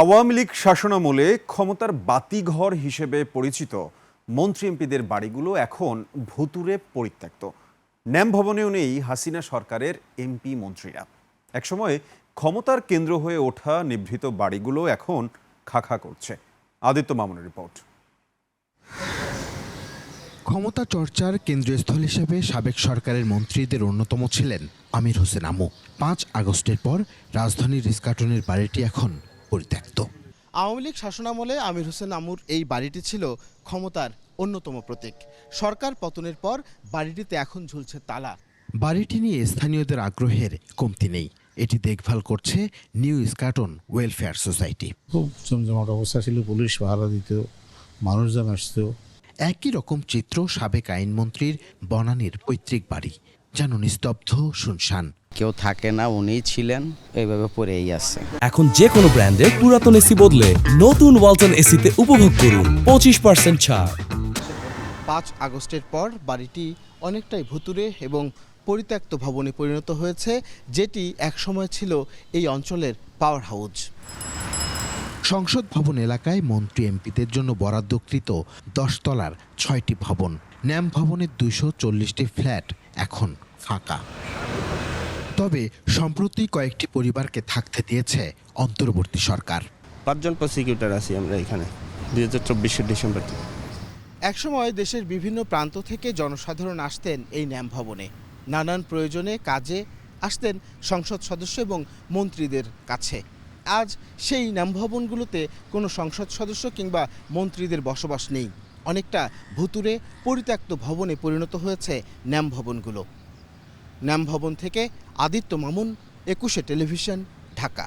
আওয়ামী লীগ শাসনামলে ক্ষমতার বাতিঘর হিসেবে পরিচিত মন্ত্রী এমপিদের বাড়িগুলো এখন ভুতুড়ে পরিত্যক্ত। ন্যাম ভবনেও নেই হাসিনা সরকারের এমপি মন্ত্রীরা। একসময় ক্ষমতার কেন্দ্র হয়ে ওঠা নিভৃত বাড়িগুলো এখন খাখা করছে। আদিত্য মামুনের রিপোর্ট। ক্ষমতা চর্চার কেন্দ্রস্থল হিসেবে সাবেক সরকারের মন্ত্রীদের অন্যতম ছিলেন আমির হোসেন আমু। ৫ আগস্টের পর রাজধানীর রিজকাটনের বাড়িটি এখন পরিত্যক্ত। আওয়ামী লীগ শাসনামলে আমির হোসেন আমুর এই বাড়িটি ছিল ক্ষমতার অন্যতম প্রতীক। সরকার পতনের পর বাড়িটিতে এখন ঝুলছে তালা। বাড়িটি নিয়ে স্থানীয়দের আগ্রহের কমতি নেই। এটি দেখভাল করছে নিউ ইস্কাটন ওয়েলফেয়ার সোসাইটি। খুব জমজমাট অবস্থা ছিল, পুলিশ পাহারা দিত, মানুষজন আসতো। একই রকম চিত্র সাবেক আইনমন্ত্রীর বনানীর পৈতৃক বাড়ি, যেন নিস্তব্ধ শুনশান। কেউ থাকে না, উনিই ছিলেন, এইভাবে পড়েই আছে। এখন যে কোনো ব্র্যান্ডের পুরাতন এসি বদলে নতুন ওয়ালটন এসিতে উপভোগ করুন 25% ছাড়। ৫ আগস্টের পর বাড়িটি অনেকটাই ভুতুড়ে এবং পরিত্যক্ত ভবনে পরিণত হয়েছে, যেটি একসময় ছিল এই অঞ্চলের পাওয়ার হাউস। সংসদ ভবন এলাকায় মন্ত্রী এমপিদের জন্য বরাদ্দকৃত 10 তলার 6টি ভবন। ন্যাম ভবনের 240টি ফ্ল্যাট এখন ফাঁকা। তবে সম্প্রতি কয়েকটি পরিবারকে থাকতে দিয়েছে অন্তর্বর্তী সরকার। 5 জন প্রসিকিউটর আছি আমরা এখানে 2024 ডিসেম্বর থেকে। একসময় দেশের বিভিন্ন প্রান্ত থেকে জনসাধারণ আসতেন এই ন্যাম ভবনে। নানান প্রয়োজনে কাজে আসতেন সংসদ সদস্য এবং মন্ত্রীদের কাছে। আজ সেই ন্যাম ভবনগুলোতে কোনো সংসদ সদস্য কিংবা মন্ত্রীদের বসবাস নেই। অনেকটা ভুতুড়ে পরিত্যক্ত ভবনে পরিণত হয়েছে ন্যাম ভবনগুলো। ন্যাম ভবন থেকে আদিত্য মামুন, 21 টেলিভিশন, ঢাকা।